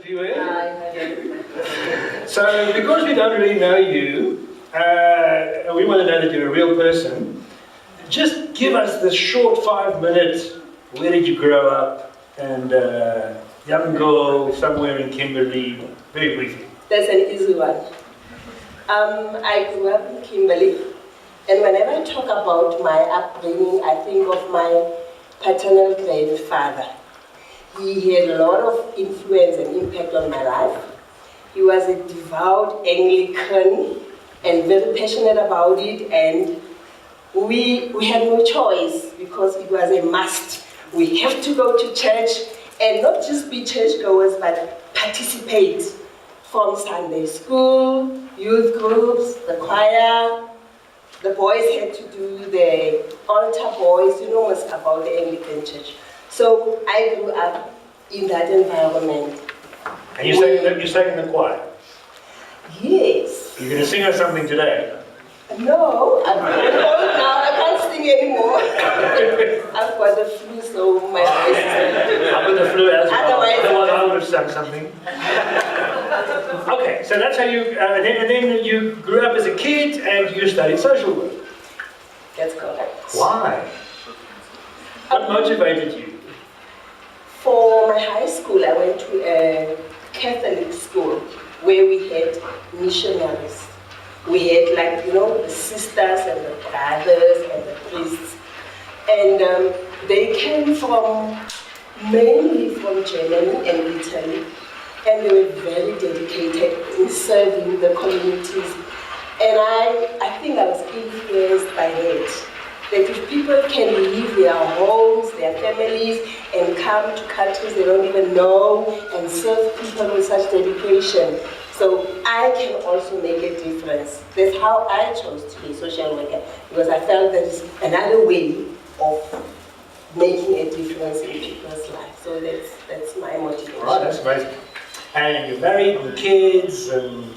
Siphiwe. Hi. So, because we don't really know you, we want to know that you're a real person. Just give us the short 5 minutes. Where did you grow up? And young girl somewhere in Kimberley. Very briefly. That's an easy one. I grew up in Kimberley, and whenever I talk about my upbringing, I think of my paternal grandfather. He had a lot of influence and impact on my life. He was a devout Anglican and very passionate about it, and we had no choice because it was a must. We have to go to church and not just be churchgoers, but participate from Sunday school, youth groups, the choir. The boys had to do the altar boys, you know what's about the Anglican church. So I grew up in that environment. And you sang in the choir? Yes. You're going to sing us something today? No, I'm old now, I can't sing anymore. I've got the flu, so my voice is... I've got the flu as well. Otherwise I would have sung something. Okay, so that's how you... and then you grew up as a kid and you studied social work. That's correct. Why? What motivated you? For my high school, I went to a Catholic school where we had missionaries. We had, like, you know, the sisters and the brothers and the priests. And they came mainly from Germany and Italy. And they were very dedicated in serving the communities. And I think I was influenced by that. That if people can leave their homes, their families, and come to countries they don't even know and serve people with such dedication, so I can also make a difference. That's how I chose to be a social worker, because I felt that it's another way of making a difference in people's lives. So that's my motivation. Right, that's amazing. And you're married and kids and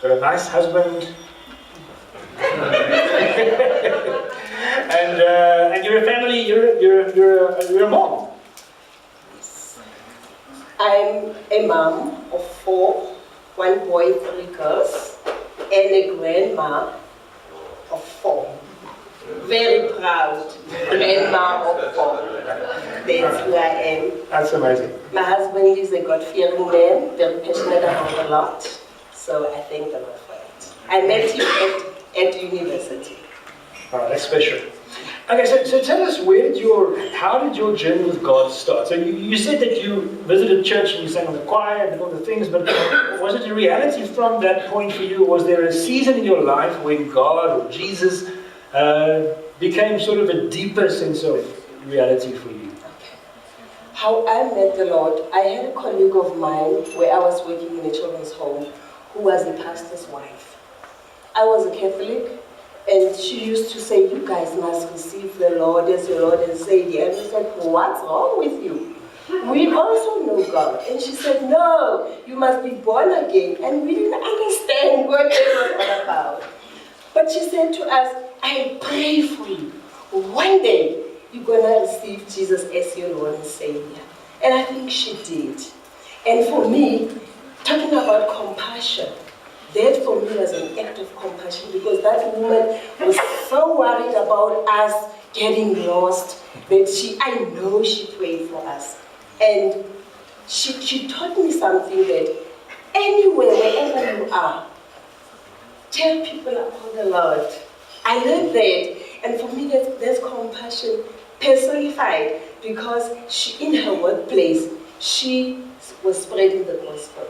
got a nice husband. And you're a family. You're a mom. I'm a mom of 4, 1 boy, 3 girls, and a grandma of 4. Very proud grandma of 4. That's who I am. That's amazing. My husband is a God-fearing man, very passionate about a lot. So I thank the Lord for it. I met him at university. Oh, that's special. Okay, so tell us, how did your journey with God start? So you said that you visited church and you sang in the choir and all the things, but was it a reality from that point for you? Was there a season in your life when God or Jesus became sort of a deeper sense of reality for you? Okay. How I met the Lord, I had a colleague of mine where I was working in a children's home who was a pastor's wife. I was a Catholic. And she used to say, you guys must receive the Lord as your Lord and Savior. And I said, what's wrong with you? We also know God. And she said, no, you must be born again. And we didn't understand what it was all about. But she said to us, I pray for you. One day, you're going to receive Jesus as your Lord and Savior. And I think she did. And for me, talking about compassion, that for me was an act of compassion, because that woman was so worried about us getting lost that I know she prayed for us. And she taught me something that anywhere, wherever you are, tell people about the Lord. I learned that, and for me that's compassion personified, because in her workplace, she was spreading the gospel.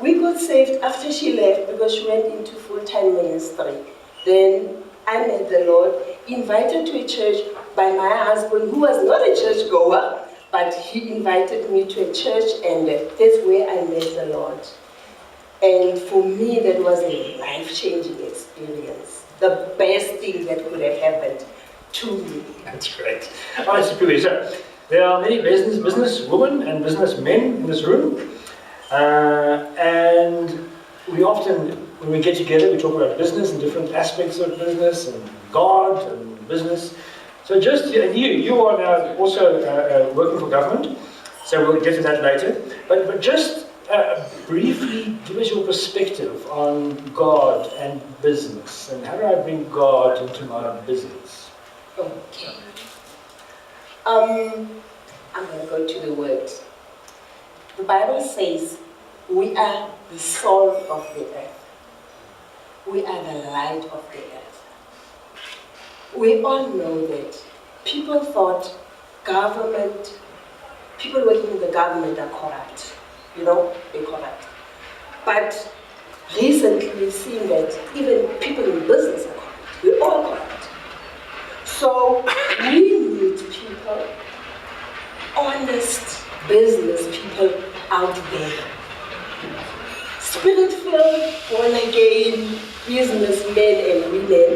We got saved after she left because she went into full-time ministry. Then I met the Lord, invited to a church by my husband, who was not a churchgoer, but he invited me to a church, and that's where I met the Lord. And for me, that was a life-changing experience. The best thing that could have happened to me. That's great. All right, Siphiwe, so there are many business women and businessmen in this room. And we often, when we get together, we talk about business and different aspects of business and God and business. So just, you are now also working for government. So we'll get to that later. But just briefly give us your perspective on God and business. And how do I bring God into my business? Okay. I'm going to go to the word. The Bible says we are the salt of the earth. We are the light of the earth. We all know that people thought people working in the government are corrupt. They're corrupt. But recently we've seen that even people in business are corrupt. We're all corrupt. So we need people, honest business people out there. Spirit-filled, born-again businessmen and women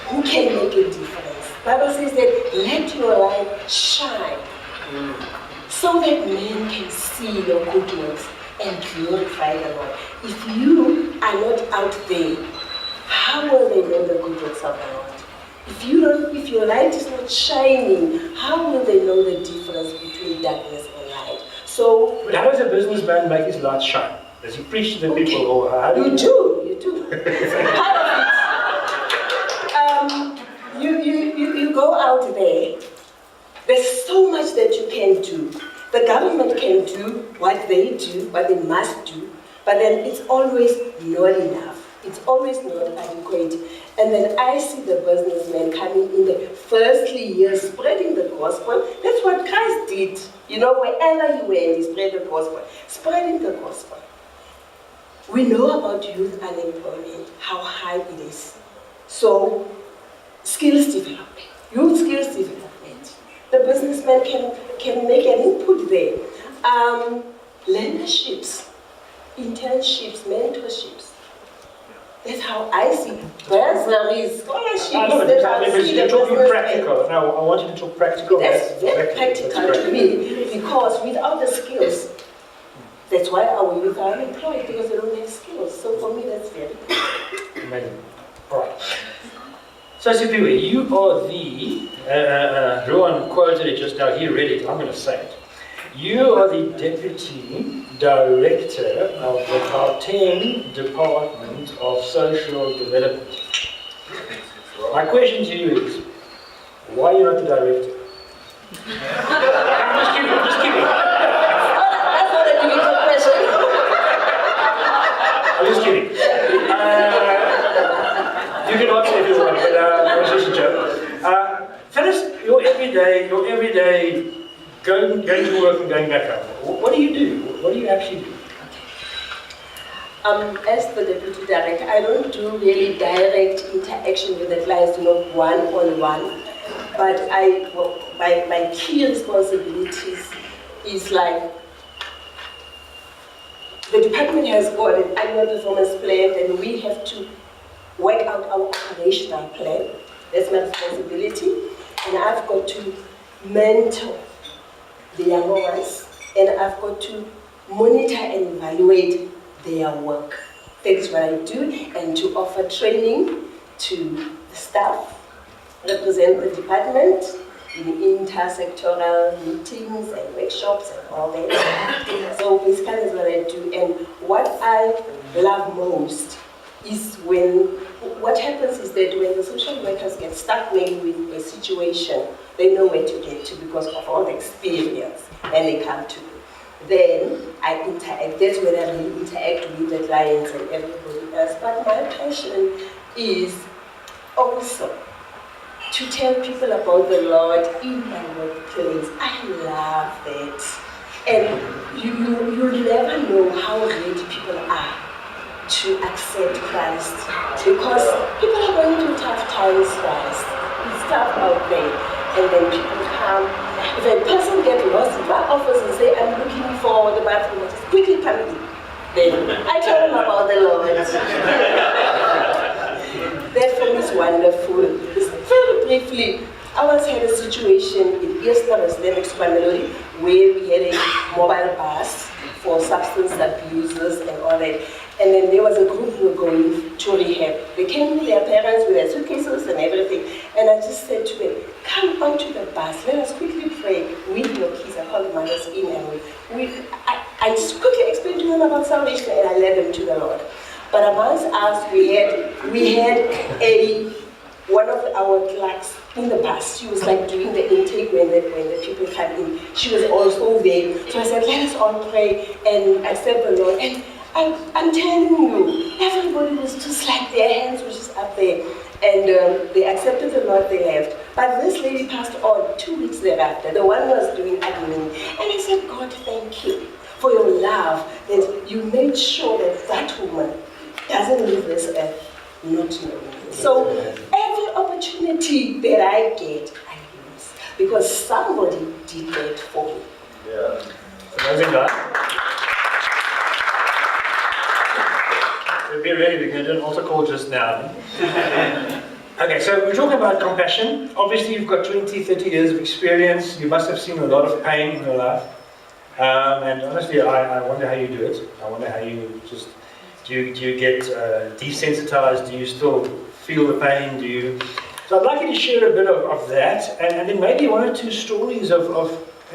who can make a difference. The Bible says that let your light shine so that men can see your good works and glorify the Lord. If you are not out there, how will they know the good works of the Lord? If your light is not shining, how will they know the difference between darkness and light? So, but how does a businessman make his light shine? Does he preach to the people, or how do you do. Part of it. You go out there. There's so much that you can do. The government can do, what they must do, but then it's always not enough. It's always not adequate. And then I see the businessmen coming in there, firstly, yes, spreading the gospel. That's what Christ did. Wherever he went, he spread the gospel. Spreading the gospel. We know about youth unemployment, how high it is. So, skills development, youth skills development. The businessman can make an input there. Learnerships, internships, mentorships. That's how I see bursaries, scholarships. You're talking practical. Now, I want you to talk practical. That's very practical to me, because without the skills, that's why our youth are unemployed, because they don't have skills. So for me, that's very amazing. All right. So Siphiwe, you are the, Rowan quoted it just now, he read it, I'm going to say it. You are the Deputy Director of the Gauteng Department of Social Development. My question to you is, why are you not the Director? I'm just kidding. That's not a difficult question. I'm just kidding. You can answer if you want, but it was just a joke. Tell us your everyday going to work and going back home. What do you do? What do you actually do? As the Deputy Director, I don't do really direct interaction with the clients, one-on-one. But my key responsibilities is like, the department has got an annual performance plan, and we have to work out our operational plan. That's my responsibility. And I've got to mentor the younger ones, and I've got to monitor and evaluate their work. That is what I do, and to offer training to the staff, represent the department in intersectoral meetings and workshops and all that. So basically that's what I do. And what I love most is what happens is that when the social workers get stuck maybe with a situation, they know where to get to because of all the experience, and they come to me. Then I interact. That's when I really interact with the clients and everybody else. But my passion is also to tell people about the Lord in my workplace. I love that. And you'll never know how ready people are to accept Christ, because people are going through tough times, guys. It's tough out there, and then people come. If a person gets lost in my office and say, I'm looking for the bathroom, just quickly come in. Then I tell them about the Lord. That for me is wonderful. Just very briefly, I once had a situation in Eastern Islamic Melody where we had a mobile bus for substance abusers and all that. And then there was a group who were going to rehab. They came with their parents with their suitcases and everything. And I just said to them, come onto the bus, let us quickly pray with your kids. I called the mothers in and we them about salvation, and I led them to the Lord. But amongst us, we had one of our clerks in the bus. She was like doing the intake when the people come in. She was also there. So I said, let us all pray and accept the Lord. And I'm telling you, everybody was just like their hands were just up there. And they accepted the Lord, they left. But this lady passed on 2 weeks thereafter. The one was doing admin. And I said, God, thank you for your love, that you made sure that that woman doesn't leave this earth not knowing. So every opportunity that I get, I use. Because somebody did that for me. Yeah. Amazing, guys. We'll be ready, we're going to do an altar call just now. Okay, so we're talking about compassion. Obviously, you've got 20, 30 years of experience. You must have seen a lot of pain in your life. And honestly, I wonder how you do it. I wonder how you just, do you get desensitized? Do you still feel the pain? So I'd like you to share a bit of that, and then maybe one or two stories of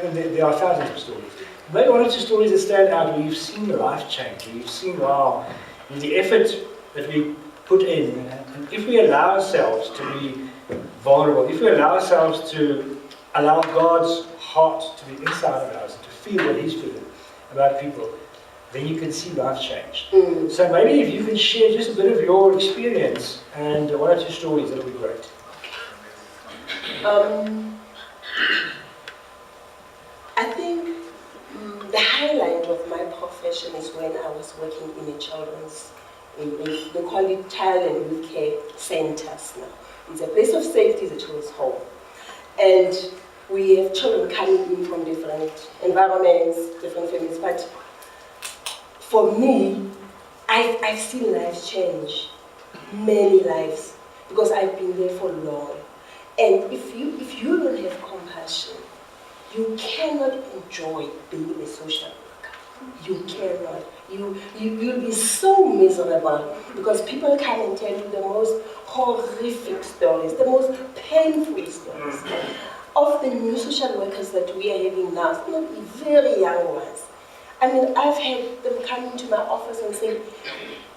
and there are thousands of stories. Maybe one or two stories that stand out where you've seen the life change, where you've seen, wow, the effort that we put in, and if we allow ourselves to be vulnerable, if we allow ourselves to allow God's heart to be inside of us, to feel what He's feeling about people, then you can see life change. So maybe if you can share just a bit of your experience and one or two stories, that would be great. I think the highlight of my profession is when I was working in a children's, they call it child and youth care centers now. It's a place of safety, the children's home. And we have children coming in from different environments, different families. But for me, I've seen lives change, many lives, because I've been there for long. And if you don't have compassion, you cannot enjoy being a social worker. You cannot. You'll be so miserable because people come and tell you the most horrific stories, the most painful stories of the new social workers that we are having now, some of the very young ones. I mean, I've had them come into my office and say,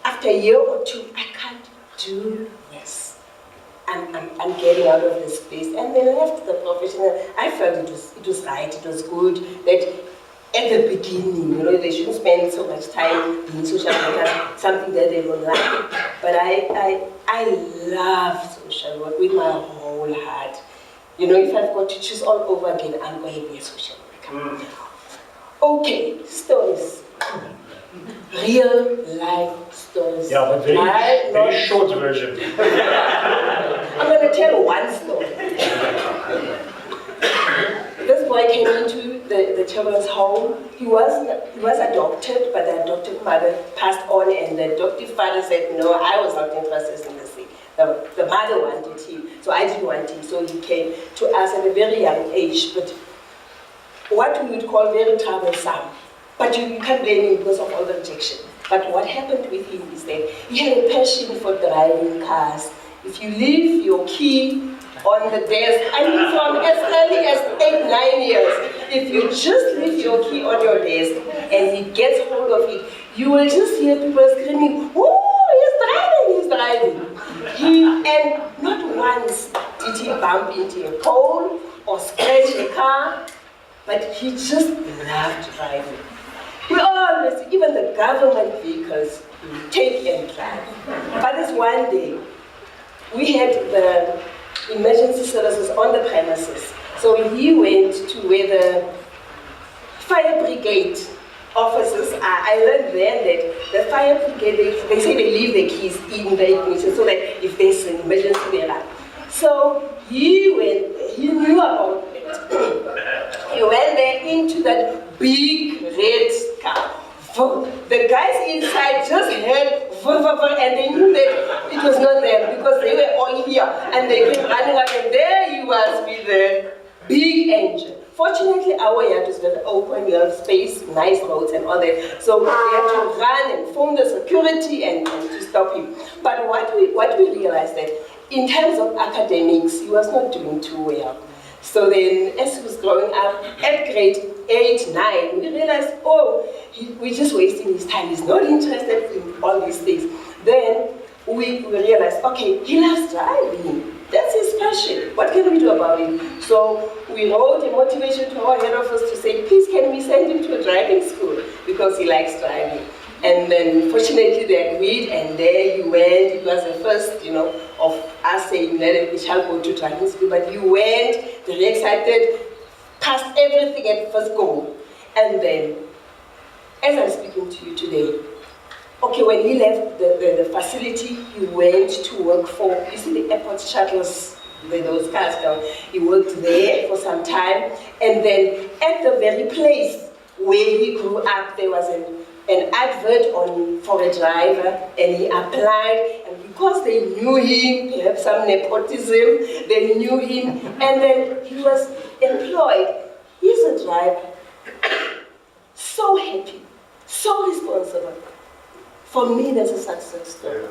after a year or two, I can't do this. I'm getting out of this space. And they left the profession. I felt it was right, it was good, that at the beginning, they shouldn't spend so much time being social workers, something that they don't like. But I love social work with my whole heart. If I've got to choose all over again, I'm going to be a social worker. Okay, stories. Real life stories. Yeah, but very short version. I'm going to tell one story. This boy came into the children's home. He was adopted, but the adopted mother passed on, and the adoptive father said, no, I was not interested in this thing. The mother wanted him, so I didn't want him. So he came to us at a very young age, but what we would call very troublesome. But you can't blame him because of all the rejection. But what happened with him is that he had a passion for driving cars. If you leave your key on the desk, I mean from as early as 8, 9 years, if you just leave your key on your desk and he gets hold of it, you will just hear people screaming, oh, he's driving. And not once did he bump into a pole or scratch a car, but he just loved driving. We always, even the government vehicles, take and drive. But this one day, we had the emergency services on the premises. So he went to where the fire brigade officers are. I learned then that the fire brigade, they say they leave the keys in the ignition so that if there's an emergency, they're out. So he knew about it. He went there into that big red car. The guys inside just heard and they knew that it was not them because they were all here and they came running up and there he was with the big engine. Fortunately, our yard was very open, we have space, nice roads and all that. So we had to run and phone the security and to stop him. But what we realized that in terms of academics, he was not doing too well. So then, as he was growing up, at grade 8, 9, we realized, oh, we're just wasting his time. He's not interested in all these things. Then we realized, okay, he loves driving. That's his passion. What can we do about it? So we wrote a motivation to our head office to say, please can we send him to a driving school because he likes driving. And then fortunately they agreed, and there he went. It was the first, of us saying, let a child go to driving school, but he went, very excited, passed everything at first go. And then, as I'm speaking to you today, okay, when he left the facility, he went to work for, you see the airport shuttles, with those cars down. He worked there for some time, and then at the very place where he grew up, there was an advert for a driver, and he applied, and because they knew him, perhaps some nepotism, they knew him, and then he was employed. He's a driver, so happy, so responsible. For me, that's a success story.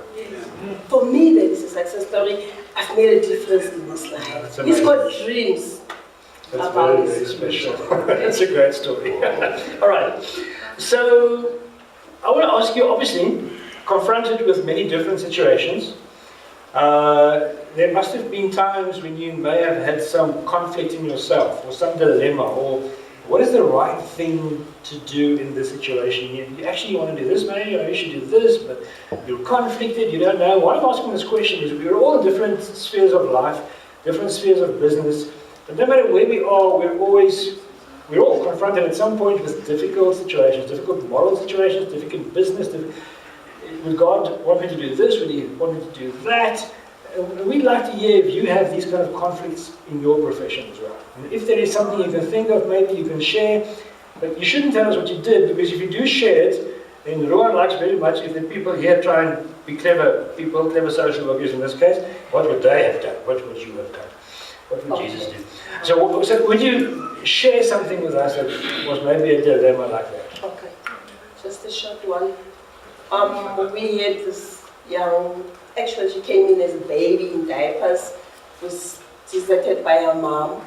For me, that is a success story. I've made a difference in his life. He's got dreams. That's very, very special. It's a great story. All right. So, I want to ask you, obviously, confronted with many different situations, there must have been times when you may have had some conflict in yourself, or some dilemma, or what is the right thing to do in this situation? You actually want to do this, maybe, or you should do this, but you're conflicted, you don't know. Why I'm asking this question is we're all in different spheres of life, different spheres of business, but no matter where we are, we're all confronted at some point with difficult situations, difficult moral situations, difficult business. Would God want me to do this? Would He want me to do that? We'd like to hear if you have these kind of conflicts in your profession as well. And if there is something you can think of, maybe you can share. But you shouldn't tell us what you did, because if you do share it, then Rowan likes very much if the people here try and be clever people, clever social workers in this case, what would they have done? What would you have done? What would Jesus do? So would you share something with us that was maybe a dilemma like that? Okay, just a short one. We had this young, actually she came in as a baby in diapers, was deserted by her mom,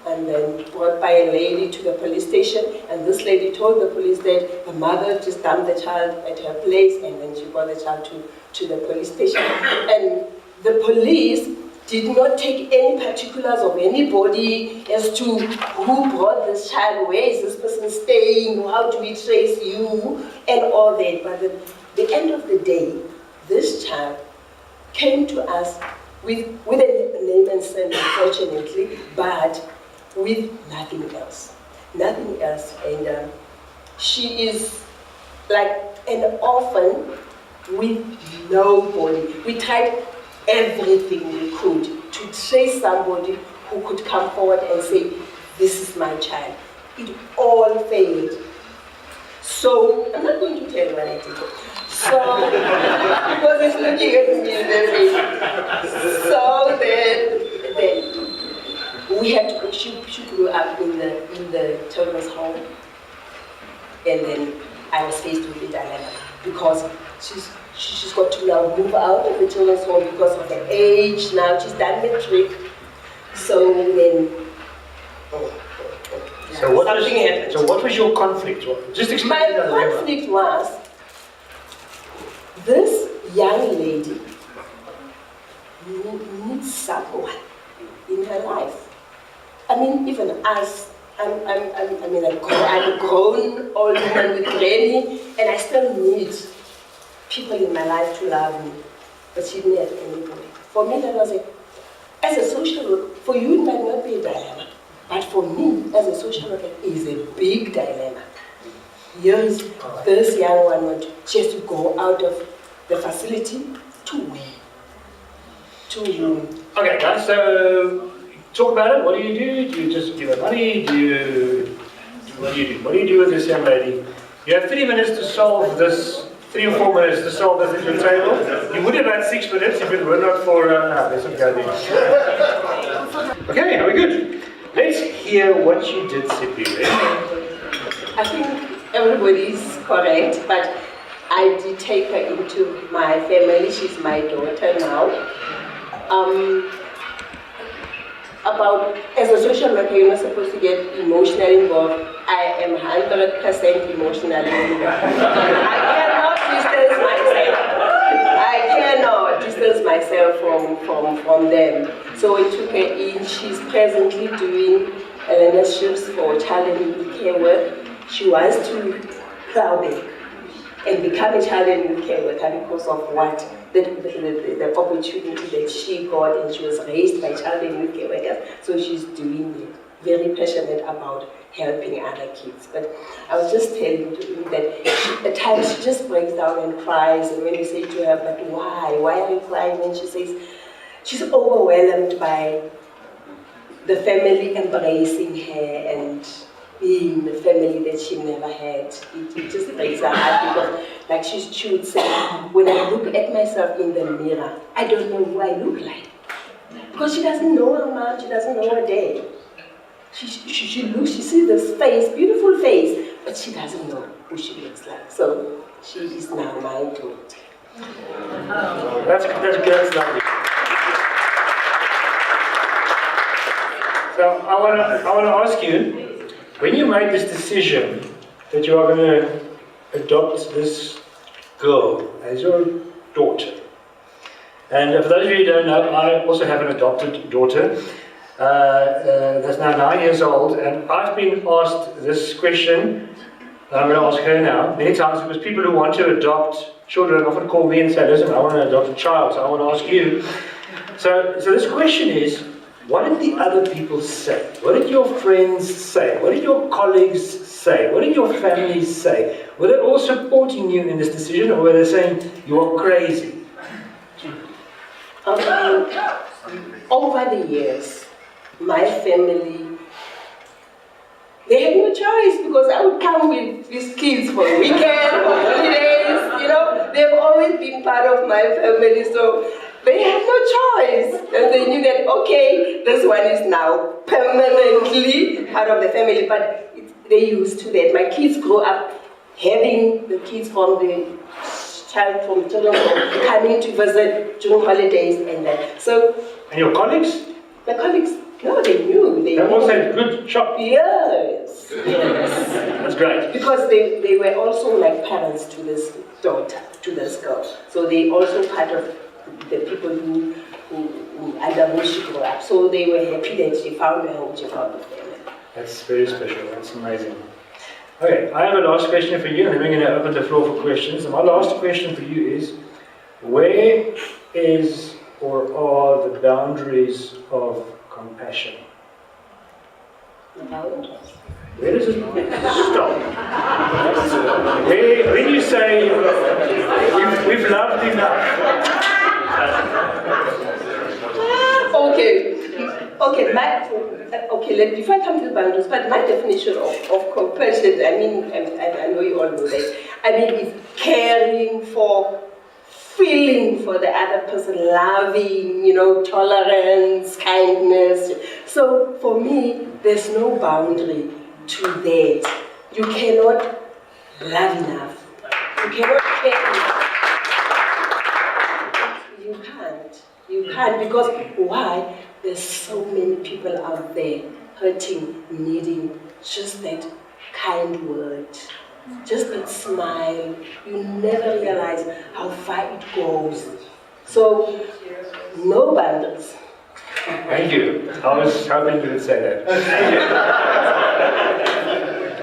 and then brought by a lady to the police station, and this lady told the police that the mother just dumped the child at her place, and then she brought the child to the police station. And the police did not take any particulars of anybody as to who brought this child, where is this person staying, how do we trace you, and all that. But at the end of the day, this child came to us with a name and surname, unfortunately, but with nothing else. Nothing else. And she is like an orphan with nobody. We tried everything we could to trace somebody who could come forward and say, this is my child. It all failed. So, I'm not going to tell you what I did. So, because it's looking at me so then we had to, she grew up in the children's home, and then I was faced with a dilemma, because she's got to now move out of the children's home because of the age. Now she's done matric. So then, so what was your conflict? Just explain. My conflict was this young lady needs someone in her life. I mean, even us. I'm a grown old woman with granny, and I still need people in my life to love me, but she didn't have anybody. For me, that was as a social worker, for you it might not be a dilemma, but for me, as a social worker, it is a big dilemma. Here's this young one, she has to go out of the facility to where? To whom? Okay, guys, so talk about it. What do? Do you just give her money? What do you do? What do you do with this young lady? You have 3 minutes to solve this. 3 or 4 minutes to solve this at your table. You would have had 6 minutes if it were not for... there's some guy there. Okay, are we good? Let's hear what you did, Siphiwe. I think everybody is correct, but I did take her into my family. She's my daughter now. about, as a social worker, you're not supposed to get emotionally involved. I am 100% emotionally involved. I cannot distance myself from them. So we took her in. She's presently doing learnerships for child and youth care work. She wants to plow back and become a child and youth care worker because of what the opportunity that she got, and she was raised by child and youth care workers, so she's doing it. Very passionate about helping other kids. But I was just telling you that at times she just breaks down and cries, and when you say to her, but why? Why are you crying? And she says she's overwhelmed by the family embracing her and being the family that she never had. It just breaks her heart because, like she would say, when I look at myself in the mirror, I don't know who I look like. Because she doesn't know her mom, she doesn't know her dad. She sees this face, beautiful face, but she doesn't know who she looks like. So she is now my daughter. That's lovely. So I want to ask you, when you made this decision that you are going to adopt this girl as your daughter, and for those of you who don't know, I also have an adopted daughter that's now 9 years old, and I've been asked this question, and I'm going to ask her now, many times, because people who want to adopt children often call me and say, listen, I want to adopt a child, so I want to ask you. So this question is, what did the other people say? What did your friends say? What did your colleagues say? What did your family say? Were they all supporting you in this decision, or were they saying you are crazy? Over the years, my family, they had no choice, because I would come with these kids for weekends, for holidays, they've always been part of my family, so they had no choice. And they knew that, okay, this one is now permanently part of the family, but they used to that. My kids grew up having the kids from the children coming to visit during holidays and that. So, and your colleagues? My colleagues, no, they knew. They all said, good shot. Yes. That's great. Because they were also like parents to this daughter, to this girl. So they also part of the people who under whom she grew up. So they were happy that she found her home, she found the family. That's very special. That's amazing. Okay, I have a last question for you, and then we're going to open the floor for questions. And my last question for you is, where is or are the boundaries of compassion? The boundaries? Where does it stop? When you say, we've loved enough. Before I come to the boundaries, but my definition of compassion, I know you all know that, it's caring for, feeling for the other person, loving, tolerance, kindness. So for me, there's no boundary to that. You cannot love enough. You cannot care enough. You can't, because why? There's so many people out there hurting, needing just that kind word, just that smile. You never realize how far it goes. So, no boundaries. Thank you. I was hoping you would say that.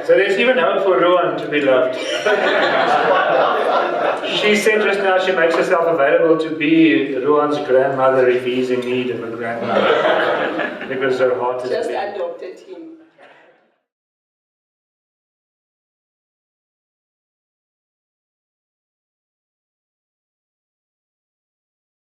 So there's even hope for Ruan to be loved. She said just now she makes herself available to be Ruan's grandmother if he's in need of a grandmother, because her heart is just big. adopted.